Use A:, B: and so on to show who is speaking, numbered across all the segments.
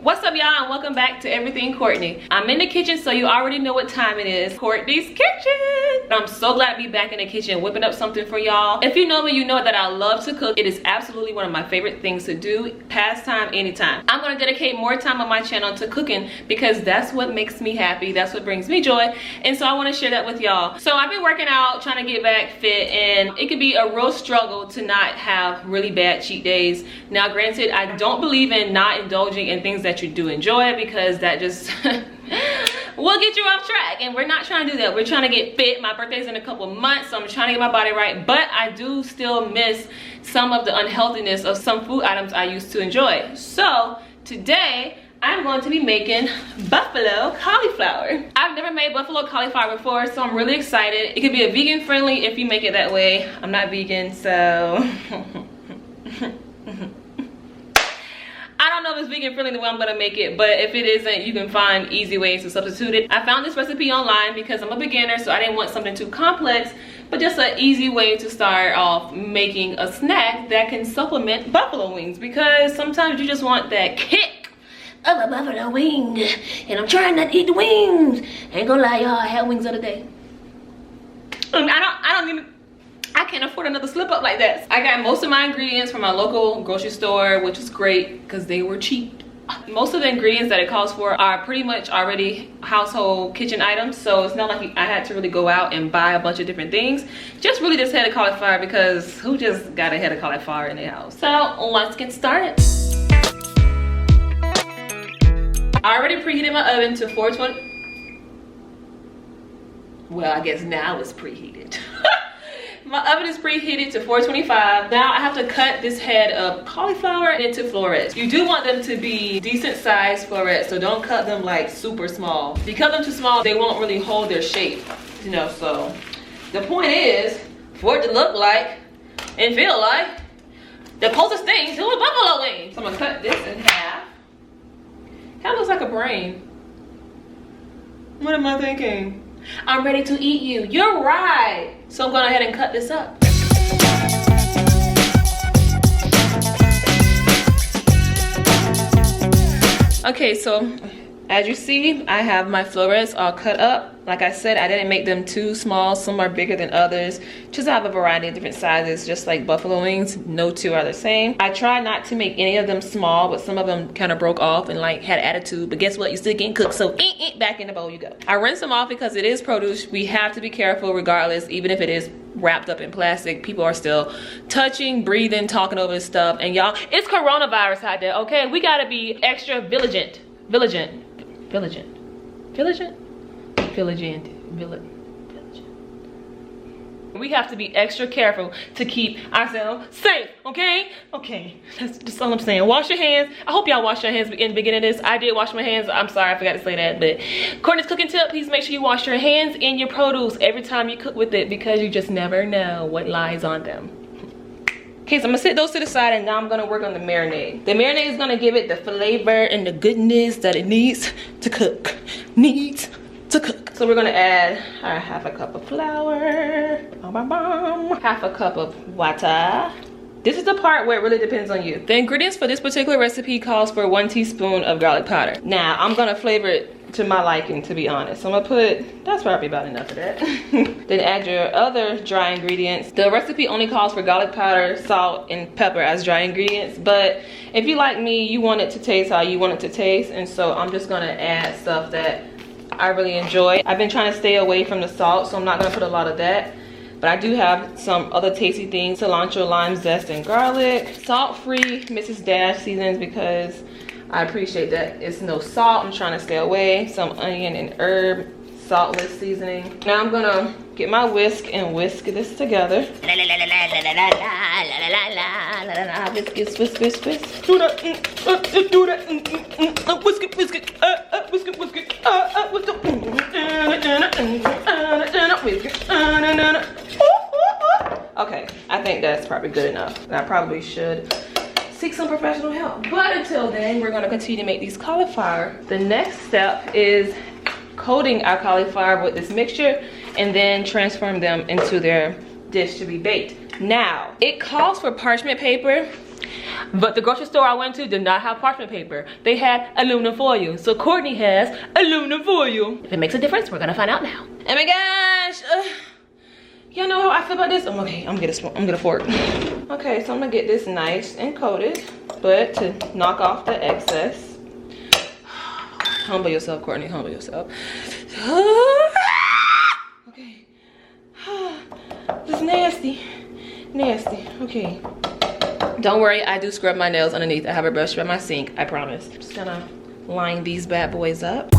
A: What's up, y'all, and welcome back to Everything Courtney. I'm in the kitchen, so you already know what time it is. Courtney's kitchen. I'm so glad to be back in the kitchen whipping up something for y'all. If you know me, you know that I love to cook. It is absolutely one of my favorite things to do, pastime, anytime. I'm gonna dedicate more time on my channel to cooking because that's what makes me happy. That's what brings me joy, and so I want to share that with y'all. So I've been working out, trying to get back fit, and it can be a real struggle to not have really bad cheat days. Now, granted, I don't believe in not indulging in things that you do enjoy, because that just will get you off track, and we're not trying to do that. We're trying to get fit. My birthday's in a couple months, so I'm trying to get my body right, but I do still miss some of the unhealthiness of some food items I used to enjoy. So today I'm going to be making buffalo cauliflower. I've never made buffalo cauliflower before, so I'm really excited. It could be a vegan friendly if you make it that way. I'm not vegan, so I don't know if it's vegan friendly the way I'm gonna make it, but if it isn't, you can find easy ways to substitute it. I found this recipe online because I'm a beginner, so I didn't want something too complex, but just an easy way to start off making a snack that can supplement buffalo wings, because sometimes you just want that kick of a buffalo wing, and I'm trying not to eat the wings. Ain't gonna lie, y'all, I had wings the other day. I can't afford another slip up like that. I got most of my ingredients from my local grocery store, which is great because they were cheap. Most of the ingredients that it calls for are pretty much already household kitchen items, so it's not like I had to really go out and buy a bunch of different things. Just really just head of cauliflower, because who just got a head of cauliflower in their house? So let's get started. I already preheated my oven to 420. Well, I guess now it's preheated. My oven is preheated to 425. Now I have to cut this head of cauliflower into florets. You do want them to be decent sized florets, so don't cut them like super small. If you cut them too small, they won't really hold their shape, you know. So the point is for it to look like and feel like the closest thing to a buffalo wing. So I'm gonna cut this in half. Kind of looks like a brain. What am I thinking? I'm ready to eat you. You're right. So I'm going ahead and cut this up. Okay, so as you see, I have my florets all cut up. Like I said, I didn't make them too small. Some are bigger than others. Just have a variety of different sizes, just like buffalo wings. No two are the same. I tried not to make any of them small, but some of them kind of broke off and like had attitude. But guess what? You still getting cooked, so back in the bowl you go. I rinse them off because it is produce. We have to be careful regardless, even if it is wrapped up in plastic. People are still touching, breathing, talking over this stuff. And y'all, it's coronavirus out there, okay? We gotta be extra vigilant. We have to be extra careful to keep ourselves safe, okay? Okay, that's just all I'm saying. Wash your hands. I hope y'all wash your hands in the beginning of this. I did wash my hands. I'm sorry, I forgot to say that. But Courtney's cooking tip, please make sure you wash your hands and your produce every time you cook with it, because you just never know what lies on them. Okay, so I'm gonna set those to the side, and now I'm gonna work on the marinade. The marinade is gonna give it the flavor and the goodness that it needs to cook. So we're gonna add half a cup of flour, half a cup of water. This is the part where it really depends on you. The ingredients for this particular recipe calls for 1 teaspoon of garlic powder. Now, I'm gonna flavor it to my liking, to be honest. So I'm gonna put, that's probably about enough of that. Then add your other dry ingredients. The recipe only calls for garlic powder, salt, and pepper as dry ingredients. But if you like me, you want it to taste how you want it to taste. And so I'm just gonna add stuff that I really enjoy. I've been trying to stay away from the salt, so I'm not gonna put a lot of that. But I do have some other tasty things: cilantro, lime zest, and garlic. Salt-free Mrs. Dash seasonings, because I appreciate that it's no salt. I'm trying to stay away. Some onion and herb, saltless seasoning. Now I'm gonna get my whisk and whisk this together. Whisk, whisk, whisk, whisk. Do that, do that, whisk it, whisk it, whisk it, whisk it, whisk it. Okay, I think that's probably good enough. And I probably should seek some professional help. But until then, we're gonna continue to make these cauliflower. The next step is coating our cauliflower with this mixture and then transform them into their dish to be baked. Now, it calls for parchment paper, but the grocery store I went to did not have parchment paper. They had aluminum foil. So Courtney has aluminum foil. If it makes a difference, we're gonna find out now. Oh my gosh. Y'all know how I feel about this? Okay, I'm gonna fork. Okay, so I'm gonna get this nice and coated, but to knock off the excess. Humble yourself, Courtney, humble yourself. Okay. This is nasty. Nasty. Okay. Don't worry, I do scrub my nails underneath. I have a brush by my sink, I promise. Just gonna line these bad boys up.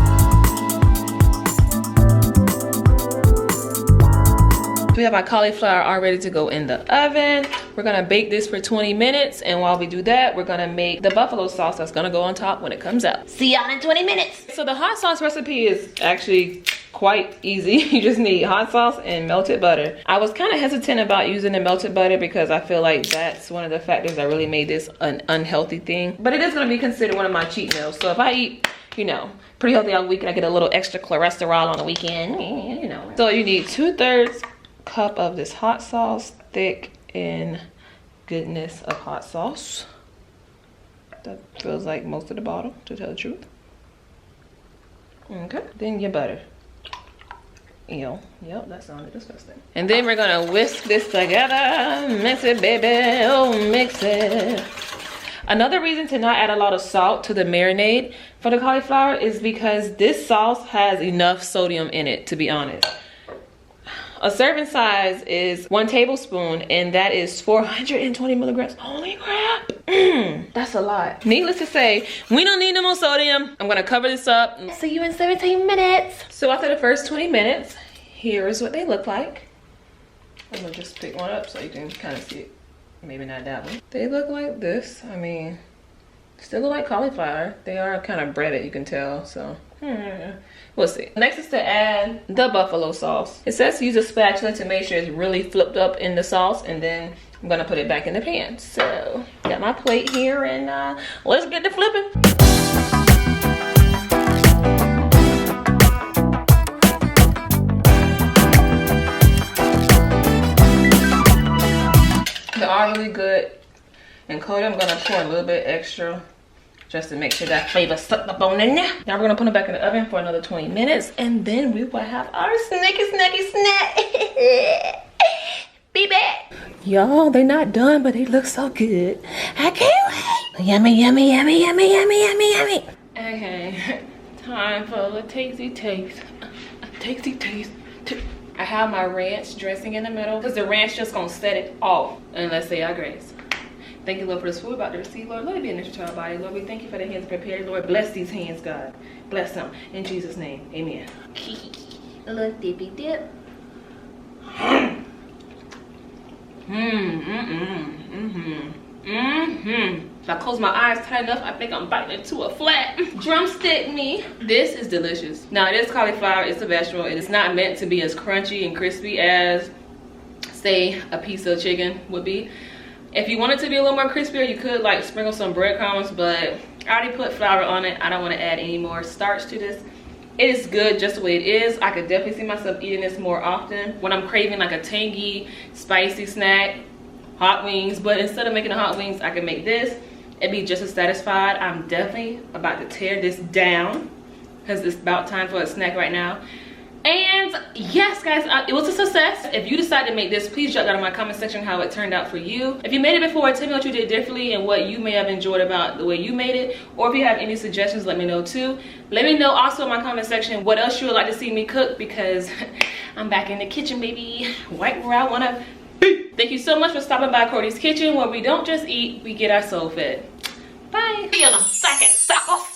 A: We have my cauliflower all ready to go in the oven. We're gonna bake this for 20 minutes, and while we do that, we're gonna make the buffalo sauce that's gonna go on top when it comes out. See y'all in 20 minutes. So the hot sauce recipe is actually quite easy. You just need hot sauce and melted butter. I was kind of hesitant about using the melted butter because I feel like that's one of the factors that really made this an unhealthy thing. But it is gonna be considered one of my cheat meals. So if I eat, you know, pretty healthy on the weekend, I get a little extra cholesterol on the weekend, you know. So you need 2/3 cup of this hot sauce, thick in goodness of hot sauce. That feels like most of the bottle, to tell the truth. Okay, then your butter. Ew, yep, that sounded disgusting. And then we're gonna whisk this together. Mix it, baby, oh, mix it. Another reason to not add a lot of salt to the marinade for the cauliflower is because this sauce has enough sodium in it, to be honest. A serving size is 1 tablespoon, and that is 420 milligrams. Holy crap. That's a lot. Needless to say, we don't need no more sodium. I'm gonna cover this up. See you in 17 minutes. So after the first 20 minutes, here is what they look like. I'm gonna just pick one up so you can kind of see it. Maybe not that one. They look like this. I mean, still look like cauliflower. They are kind of breaded, you can tell, so. We'll see. Next is to add the buffalo sauce. It says to use a spatula to make sure it's really flipped up in the sauce, and then I'm gonna put it back in the pan. So, got my plate here, and let's get to flipping. They're all really good and coated. I'm gonna pour a little bit extra just to make sure that flavor sucked up on in there. Now we're gonna put them back in the oven for another 20 minutes, and then we will have our snacky snack. Be back. Y'all, they're not done, but they look so good. I can't wait. Yummy, yummy, yummy, yummy, yummy, yummy, yummy. Okay, time for a tasty taste. A tasty taste. I have my ranch dressing in the middle because the ranch just gonna set it off. And let's say our grace. Thank you, Lord, for this food about to receive, Lord. Let it be in this child body, Lord. We thank you for the hands prepared, Lord. Bless these hands, God. Bless them. In Jesus' name, amen. A little dippy dip. If I close my eyes tight enough, I think I'm biting into a flat drumstick me. This is delicious. Now, it is cauliflower. It's a vegetable. It is not meant to be as crunchy and crispy as, say, a piece of chicken would be. If you want it to be a little more crispier, you could like sprinkle some breadcrumbs, but I already put flour on it. I don't want to add any more starch to this. It is good just the way it is. I could definitely see myself eating this more often when I'm craving like a tangy, spicy snack, hot wings. But instead of making the hot wings, I can make this. It'd be just as satisfied. I'm definitely about to tear this down because it's about time for a snack right now. And yes, guys, it was a success. If you decide to make this, please jot down in my comment section how it turned out for you. If you made it before, tell me what you did differently and what you may have enjoyed about the way you made it. Or if you have any suggestions, let me know too. Let me know also in my comment section what else you would like to see me cook, because I'm back in the kitchen, baby. Right where I wanna be. Thank you so much for stopping by Courtney's Kitchen, where we don't just eat, we get our soul fed. Bye. See you in a second, suckers.